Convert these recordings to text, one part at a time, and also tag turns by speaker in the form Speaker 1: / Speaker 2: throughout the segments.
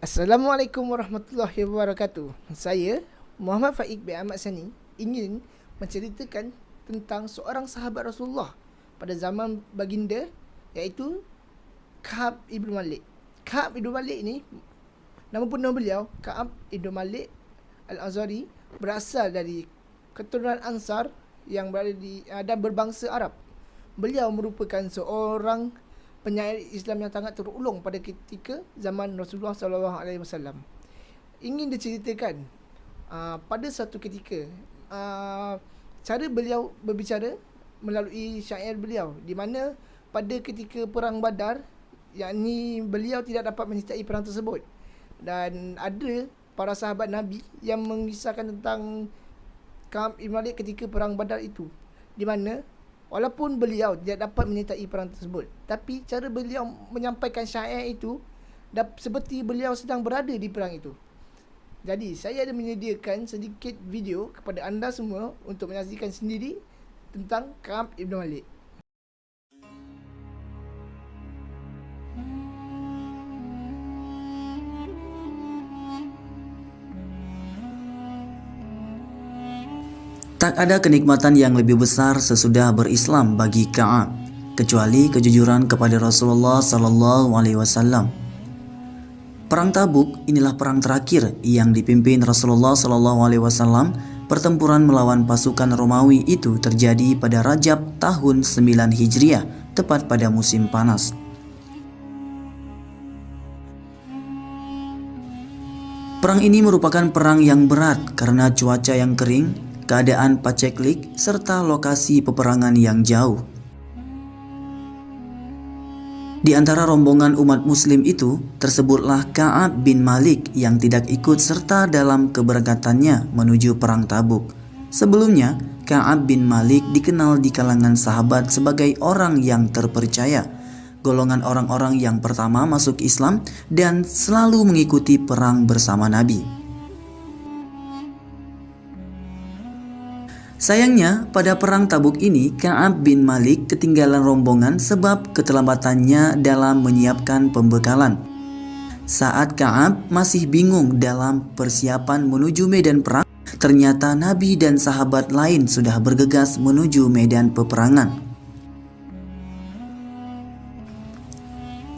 Speaker 1: Assalamualaikum warahmatullahi wabarakatuh. Saya, Muhammad Faik bin Ahmad Sani, ingin menceritakan tentang seorang sahabat Rasulullah pada zaman baginda, iaitu Ka'ab ibn Malik. Ka'ab ibn Malik ini, nama penuh beliau Ka'ab ibn Malik Al-Azhari, berasal dari keturunan Ansar yang berada di dan berbangsa Arab. Beliau merupakan seorang penyair Islam yang sangat terulung pada ketika zaman Rasulullah SAW. Ingin diceritakan pada satu ketika cara beliau berbicara melalui syair beliau, di mana pada ketika perang Badar, yakni beliau tidak dapat menyertai perang tersebut, dan ada para sahabat Nabi yang mengisahkan tentang Ka'ab bin Malik ketika perang Badar itu, di mana walaupun beliau tidak dapat menyertai perang tersebut, tapi cara beliau menyampaikan syair itu seperti beliau sedang berada di perang itu. Jadi saya ada menyediakan sedikit video kepada anda semua untuk menyaksikan sendiri tentang Ka'ab bin Malik.
Speaker 2: Tak ada kenikmatan yang lebih besar sesudah berislam bagi Ka'ab kecuali kejujuran kepada Rasulullah SAW. Perang Tabuk inilah perang terakhir yang dipimpin Rasulullah SAW. Pertempuran melawan pasukan Romawi itu terjadi pada Rajab tahun 9 Hijriah, tepat pada musim panas. Perang ini merupakan perang yang berat karena cuaca yang kering, keadaan paceklik, serta lokasi peperangan yang jauh. Di antara rombongan umat muslim itu, tersebutlah Ka'ab bin Malik yang tidak ikut serta dalam keberangkatannya menuju perang Tabuk. Sebelumnya, Ka'ab bin Malik dikenal di kalangan sahabat sebagai orang yang terpercaya, golongan orang-orang yang pertama masuk Islam dan selalu mengikuti perang bersama Nabi. Sayangnya, pada perang Tabuk ini, Ka'ab bin Malik ketinggalan rombongan sebab keterlambatannya dalam menyiapkan pembekalan. Saat Ka'ab masih bingung dalam persiapan menuju medan perang, ternyata Nabi dan sahabat lain sudah bergegas menuju medan peperangan.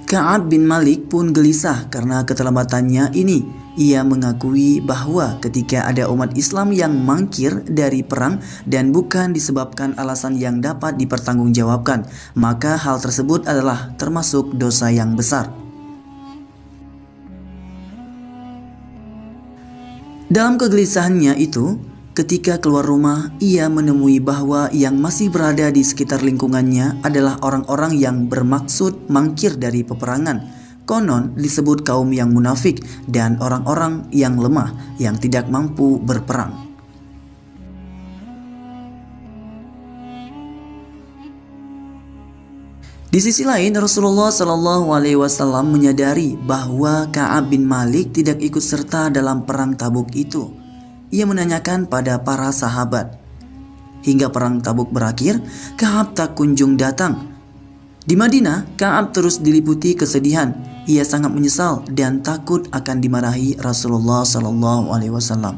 Speaker 2: Ka'ab bin Malik pun gelisah karena keterlambatannya ini. Ia mengakui bahwa ketika ada umat Islam yang mangkir dari perang dan bukan disebabkan alasan yang dapat dipertanggungjawabkan, maka hal tersebut adalah termasuk dosa yang besar. Dalam kegelisahannya itu, ketika keluar rumah, ia menemui bahwa yang masih berada di sekitar lingkungannya adalah orang-orang yang bermaksud mangkir dari peperangan. Konon disebut kaum yang munafik dan orang-orang yang lemah yang tidak mampu berperang. Di sisi lain, Rasulullah SAW menyadari bahwa Ka'ab bin Malik tidak ikut serta dalam perang Tabuk itu. Ia menanyakan pada para sahabat. Hingga perang Tabuk berakhir, Ka'ab tak kunjung datang. Di Madinah, Ka'ab terus diliputi kesedihan. Ia sangat menyesal dan takut akan dimarahi Rasulullah SAW.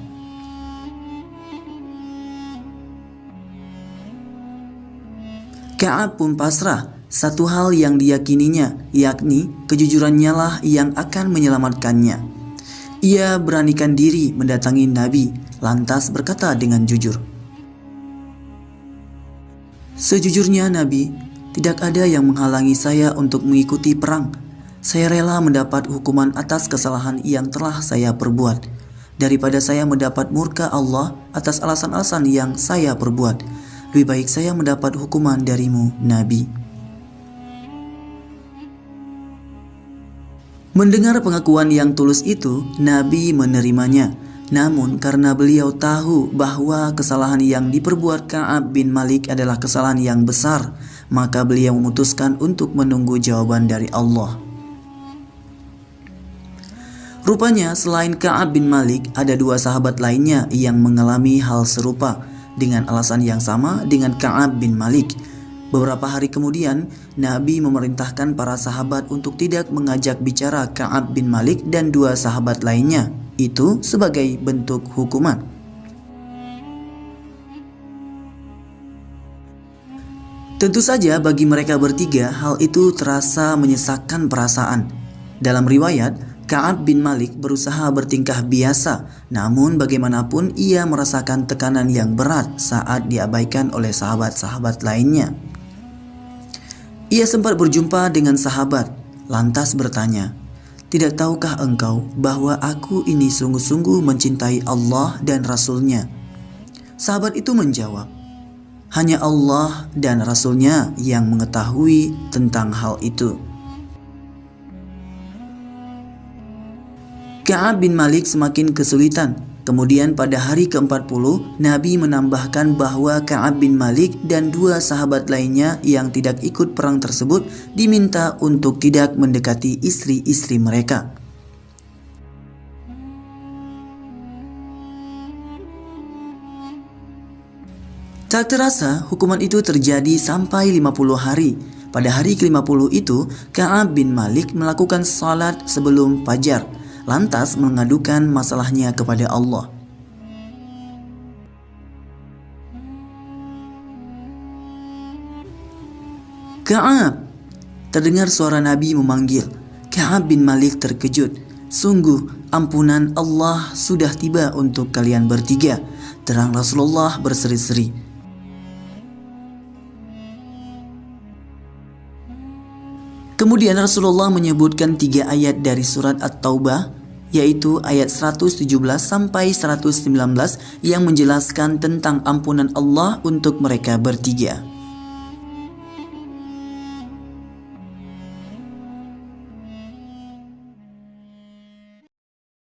Speaker 2: Ka'ab pun pasrah. Satu hal yang diyakininya, yakni kejujurannya lah yang akan menyelamatkannya. Ia beranikan diri mendatangi Nabi, lantas berkata dengan jujur, "Sejujurnya Nabi, tidak ada yang menghalangi saya untuk mengikuti perang. Saya rela mendapat hukuman atas kesalahan yang telah saya perbuat, daripada saya mendapat murka Allah atas alasan-alasan yang saya perbuat. Lebih baik saya mendapat hukuman darimu, Nabi." Mendengar pengakuan yang tulus itu, Nabi menerimanya. Namun karena beliau tahu bahwa kesalahan yang diperbuat Ka'ab bin Malik adalah kesalahan yang besar, maka beliau memutuskan untuk menunggu jawaban dari Allah. Rupanya selain Ka'ab bin Malik, ada dua sahabat lainnya yang mengalami hal serupa dengan alasan yang sama dengan Ka'ab bin Malik. Beberapa hari kemudian, Nabi memerintahkan para sahabat untuk tidak mengajak bicara Ka'ab bin Malik dan 2 sahabat lainnya. Itu sebagai bentuk hukuman. Tentu saja bagi mereka bertiga hal itu terasa menyesakkan perasaan. Dalam riwayat, Ka'ab bin Malik berusaha bertingkah biasa, namun bagaimanapun ia merasakan tekanan yang berat saat diabaikan oleh sahabat-sahabat lainnya. Ia sempat berjumpa dengan sahabat, lantas bertanya, "Tidak tahukah engkau bahwa aku ini sungguh-sungguh mencintai Allah dan Rasul-Nya?" Sahabat itu menjawab, "Hanya Allah dan Rasul-Nya yang mengetahui tentang hal itu." Ka'ab bin Malik semakin kesulitan. Kemudian pada hari ke-40, Nabi menambahkan bahwa Ka'ab bin Malik dan 2 sahabat lainnya yang tidak ikut perang tersebut diminta untuk tidak mendekati istri-istri mereka. Tak terasa hukuman itu terjadi sampai 50 hari. Pada hari ke-50 itu, Ka'ab bin Malik melakukan salat sebelum fajar, lantas mengadukan masalahnya kepada Allah. "Ka'ab!" Terdengar suara Nabi memanggil. Ka'ab bin Malik terkejut. "Sungguh ampunan Allah sudah tiba untuk kalian bertiga," terang Rasulullah berseri-seri. Kemudian Rasulullah menyebutkan 3 ayat dari surat At-Taubah, yaitu ayat 117 sampai 119 yang menjelaskan tentang ampunan Allah untuk mereka bertiga.